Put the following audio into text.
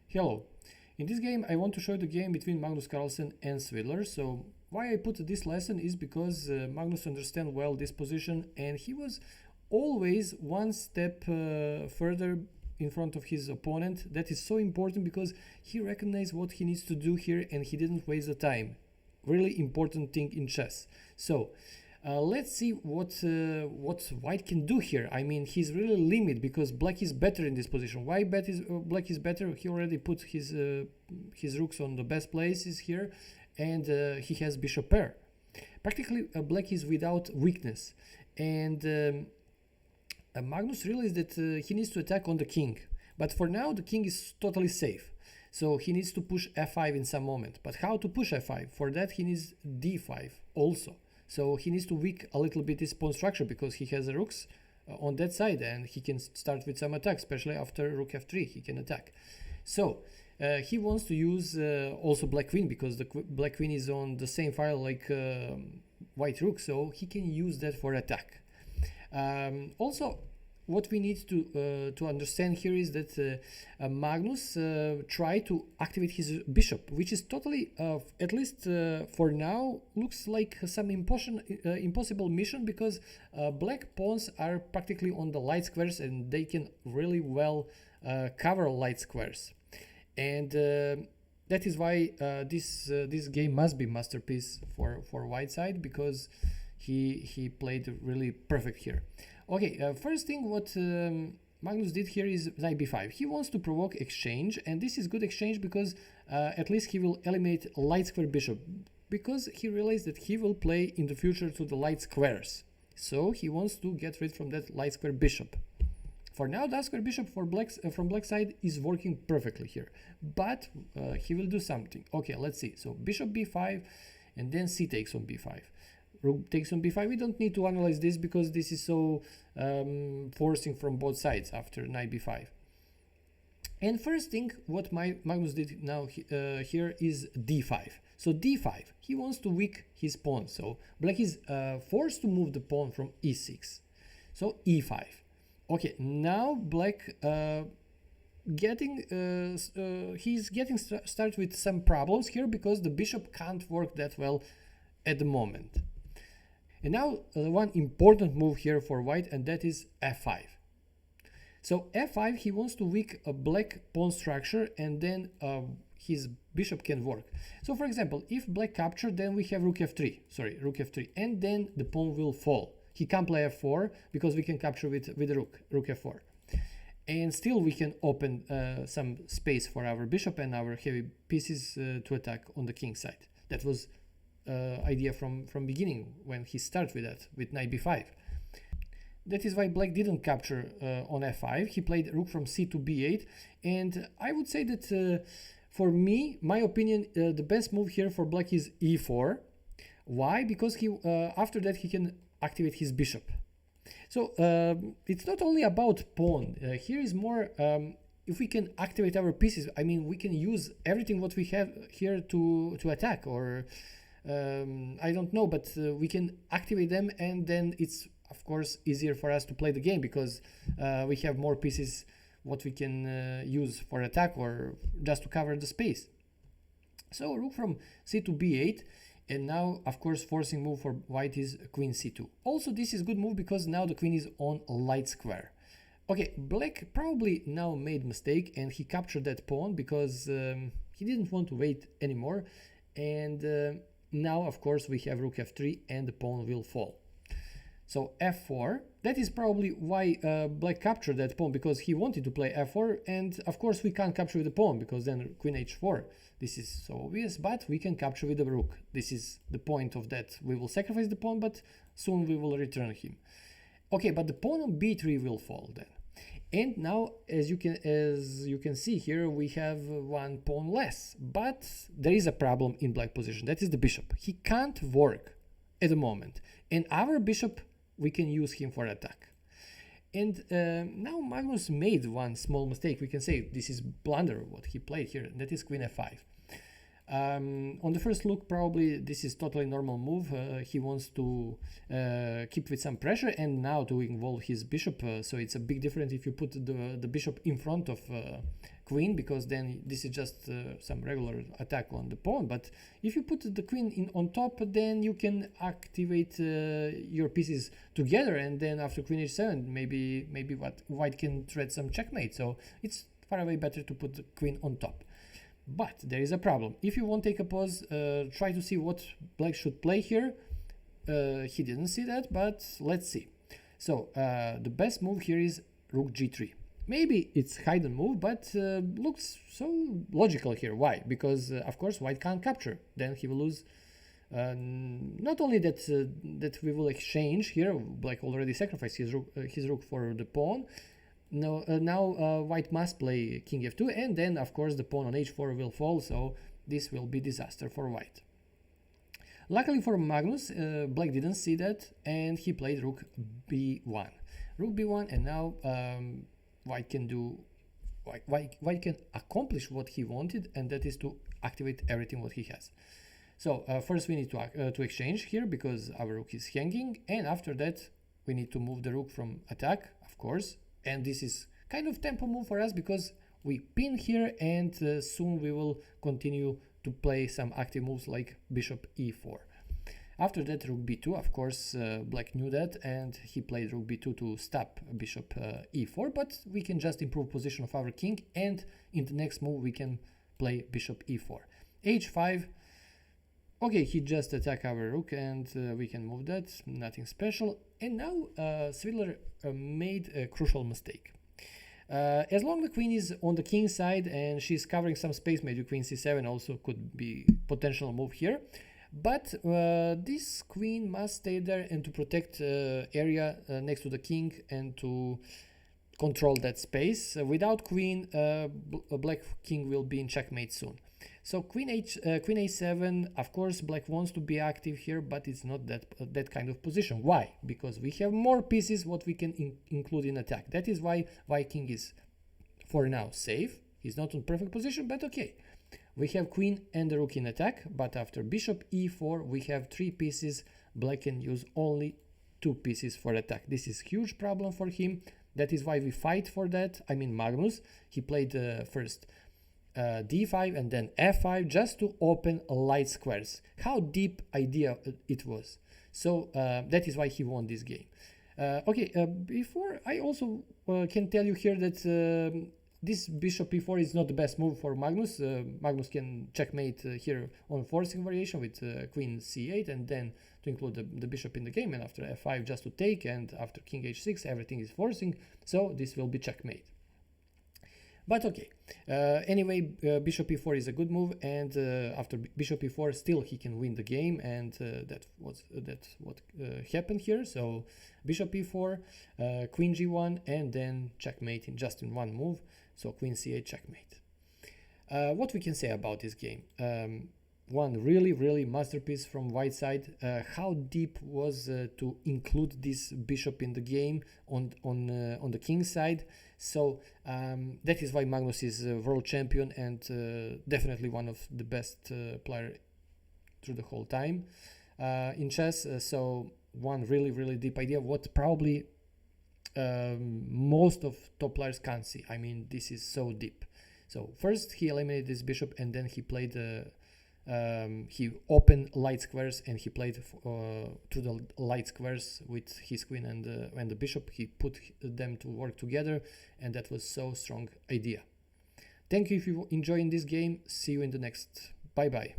Hello. In this game I want to show the game between Magnus Carlsen and Svidler. So why I put this lesson is because Magnus understands well this position and he was always one step further in front of his opponent. That is so important because he recognized what he needs to do here and he didn't waste the time. Really important thing in chess. So let's see what white can do here. I mean, he's really limited because black is better in this position. Why black is better? He already put his rooks on the best places here, and he has bishop pair. Practically, black is without weakness, and Magnus realized that he needs to attack on the king. But for now, the king is totally safe. So he needs to push f5 in some moment. But how to push f5? For that, he needs d5 also. So he needs to weak a little bit his pawn structure because he has rooks on that side and he can start with some attack, especially after rook f3 he can attack. So he wants to use also black queen because the black queen is on the same file like white rook, so he can use that for attack. Also, what we need to understand here is that Magnus tried to activate his bishop, which is totally, at least for now, looks like some impossible mission because black pawns are practically on the light squares and they can really well cover light squares. And that is why this game must be masterpiece for white side because he played really perfect here. Okay, first thing what Magnus did here is knight b5. He wants to provoke exchange, and this is good exchange because at least he will eliminate light square bishop, because he realized that he will play in the future to the light squares. So he wants to get rid from that light square bishop. For now, dark square bishop for from black side is working perfectly here, but he will do something. Okay, let's see. So bishop b5, and then c takes on b5. Rook takes on b5. We don't need to analyze this because this is so forcing from both sides after knight b5. And first thing what Magnus did now here is d5. So d5, he wants to weak his pawn. So black is forced to move the pawn from e6. So e5. Okay, now black he's getting started with some problems here because the bishop can't work that well at the moment. And now one important move here for white, and that is f5. So f5, he wants to weak a black pawn structure and then his bishop can work. So for example, if black capture, then we have rook f3, and then the pawn will fall. He can't play f4 because we can capture with the rook f4. And still we can open some space for our bishop and our heavy pieces to attack on the king side. That was idea from beginning when he started with that, with knight b5. That is why black didn't capture on f5. He played rook from c to b8, and I would say that for me, my opinion, the best move here for black is e4. Why? Because he after that he can activate his bishop. So it's not only about pawn. Here is more if we can activate our pieces. I mean, we can use everything what we have here to attack, or I don't know, but we can activate them, and then it's of course easier for us to play the game because we have more pieces what we can use for attack or just to cover the space. So rook from c to b8, and now of course forcing move for white is queen c2. Also this is good move because now the queen is on a light square. Okay, black probably now made mistake and he captured that pawn because he didn't want to wait anymore, and now of course we have rook f3 and the pawn will fall. So f4, that is probably why black captured that pawn, because he wanted to play f4, and of course we can't capture with the pawn because then queen h4, this is so obvious, but we can capture with the rook. This is the point of that. We will sacrifice the pawn, but soon we will return him. Okay, but the pawn on b3 will fall then. And now, as you can see here, we have one pawn less, but there is a problem in black position. That is the bishop. He can't work at the moment, and our bishop, we can use him for attack. And now Magnus made one small mistake. We can say this is blunder what he played here. That is queen f5. On the first look, probably this is totally normal move. He wants to keep with some pressure and now to involve his bishop. So it's a big difference if you put the bishop in front of queen, because then this is just some regular attack on the pawn. But if you put the queen on top, then you can activate your pieces together, and then after queen h7, maybe white can thread some checkmate. So it's far away better to put the queen on top. But there is a problem. If you won't take a pause, try to see what black should play here. He didn't see that, but let's see. So the best move here is rook g3. Maybe it's hidden move, but looks so logical here. Why? Because of course white can't capture. Then he will lose. Not only that that we will exchange here. Black already sacrificed his rook for the pawn. No, now white must play king f2, and then of course the pawn on h4 will fall. So this will be disaster for white. Luckily for Magnus, black didn't see that, and he played rook b1. Rook b1, and now white can accomplish what he wanted, and that is to activate everything what he has. So first we need to exchange here because our rook is hanging, and after that we need to move the rook from attack, of course. And this is kind of tempo move for us because we pin here, and soon we will continue to play some active moves like bishop e4. After that, rook b2, of course, black knew that, and he played rook b2 to stop bishop e4, but we can just improve position of our king, and in the next move we can play bishop e4. h5, okay, he just attacked our rook, and we can move that, nothing special. And now Svidler made a crucial mistake. As long the queen is on the king side and she's covering some space, maybe queen c7 also could be potential move here. But this queen must stay there and to protect area next to the king and to control that space. Without queen, black king will be in checkmate soon. So queen a7, of course black wants to be active here, but it's not that kind of position. Why? Because we have more pieces what we can include in attack. That is why white king is for now safe. He's not in perfect position, but okay. We have queen and the rook in attack, but after bishop e4 we have 3 pieces. Black can use only 2 pieces for attack. This is huge problem for him. That is why we fight for that. I mean Magnus, he played first d5 and then f5 just to open light squares. How deep idea it was. So that is why he won this game. Okay, before I also can tell you here that this bishop e4 is not the best move for Magnus. Magnus can checkmate here on forcing variation with queen c8 and then to include the bishop in the game, and after f5 just to take, and after king h6 everything is forcing, so this will be checkmate. But okay, anyway, bishop e4 is a good move, and after bishop e4 still he can win the game, and that's what happened here. So bishop e4, queen g1, and then checkmate just in one move. So queen c8 checkmate. What we can say about this game? One really masterpiece from white side. How deep was to include this bishop in the game on the king side. So that is why Magnus is a world champion and definitely one of the best player through the whole time in chess. So one really deep idea, what probably most of top players can't see. I mean, this is so deep. So first he eliminated this bishop, and then he played he opened light squares, and he played through the light squares with his queen and the bishop. He put them to work together, and that was so strong idea. Thank you if you enjoying this game. See you in the next. Bye bye.